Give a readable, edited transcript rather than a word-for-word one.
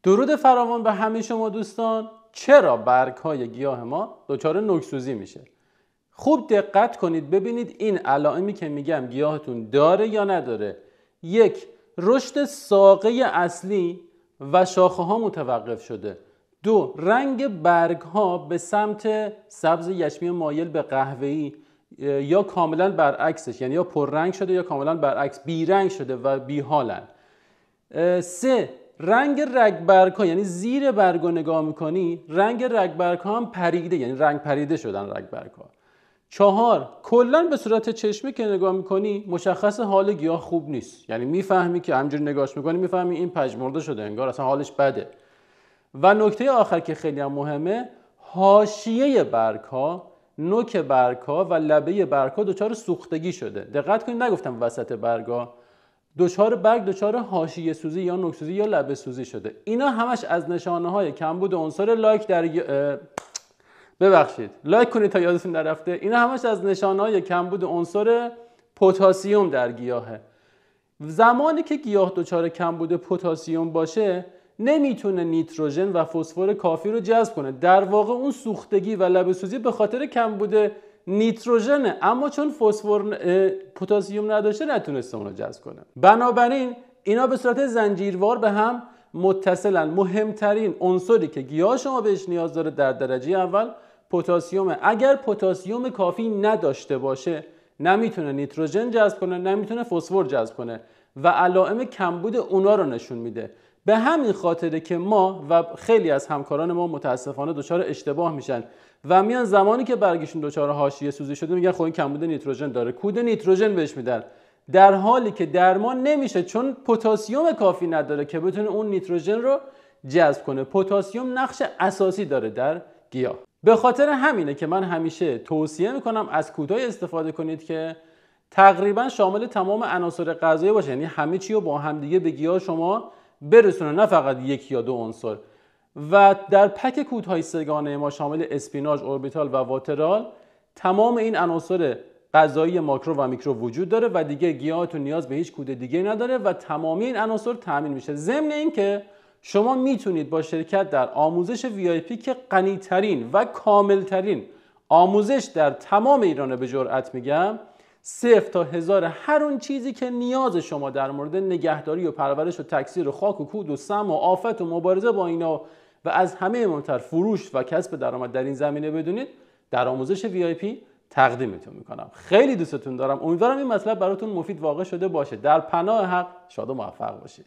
درود فراوان به همه شما دوستان. چرا برگ‌های گیاه ما دچار نوک‌سوزی میشه؟ خوب دقت کنید ببینید این علائمی که میگم گیاهتون داره یا نداره. 1. رشد ساقه اصلی و شاخه ها متوقف شده. 2. رنگ برگ ها به سمت سبز یشمی مایل به قهوه‌ای یا کاملا برعکسش، یعنی یا پررنگ شده یا کاملا برعکس بیرنگ شده و بیحالن. 3. رنگ رگبرگ ها، یعنی زیر برگ رو نگاه میکنی رنگ رگبرگ ها هم پریده، یعنی رنگ پریده شدن رگبرگ ها. 4. کلا به صورت چشمی که نگاه میکنی مشخص حال گیاه خوب نیست، یعنی میفهمی که همینجوری نگاهش میکنی میفهمی این پژمرده شده، انگار اصلا حالش بده. و نکته آخر که خیلی هم مهمه، حاشیه برگ ها، نوک برگ ها و لبه برگ ها دچار سوختگی شده. دقت کنید نگفتم وسط برگ ها، دچار حاشیه سوزی یا نوک سوزی یا لبه سوزی شده. اینا همش از نشانه های کمبود عنصر لایک در لایک کنید تا یادتون نرفته. اینا همش از نشانه‌های کمبود عنصر پتاسیم در گیاهه. زمانی که گیاه دچار کمبود پتاسیم باشه نمیتونه نیتروژن و فسفر کافی رو جذب کنه. در واقع اون سوختگی و لبه‌سوزی به خاطر کمبود نیتروژنه، اما چون پتاسیم نداشته نتونسته اون رو جذب کنه. بنابراین اینا به صورت زنجیروار به هم متصلن. مهمترین عنصری که گیاه شما بهش نیاز داره در درجه اول پتاسیمه. اگر پتاسیم کافی نداشته باشه نمیتونه نیتروژن جذب کنه، نمیتونه فسفر جذب کنه و علائم کمبود اونا رو نشون میده. به همین خاطره که ما و خیلی از همکاران ما متاسفانه دچار اشتباه میشن و میان زمانی که برگشون دچار حاشیه سوزی شده میگن خب این کمبود نیتروژن داره، کود نیتروژن بهش میدن، در حالی که درمان نمیشه چون پتاسیم کافی نداره که بتونه اون نیتروژن رو جذب کنه. پتاسیم نقش اساسی داره در گیاه. به خاطر همینه که من همیشه توصیه میکنم از کودهای استفاده کنید که تقریبا شامل تمام عناصر غذایی باشه، یعنی همه چی رو با هم دیگه به گیاه شما برسونه، نه فقط یک یا دو عنصر. و در پک کودهای سگانه ما شامل اسپیناژ، اوربیتال و واترال تمام این عناصر غذایی ماکرو و میکرو وجود داره و دیگه گیاهتون نیاز به هیچ کود دیگه نداره و تمامی این عناصر تامین میشه. ضمن اینکه شما میتونید با شرکت در آموزش VIP که غنی‌ترین و کاملترین آموزش در تمام ایران به جرئت میگم، 0 تا 1000 هر اون چیزی که نیاز شما در مورد نگهداری و پرورش و تکثیر و خاک و کود و سم و آفت و مبارزه با اینا و از همه مهمتر فروش و کسب درآمد در این زمینه بدونید در آموزش VIP تقدیمتون میکنم. خیلی دوستتون دارم. امیدوارم این مطلب براتون مفید واقع شده باشه. در پناه حق شاد و موفق باشید.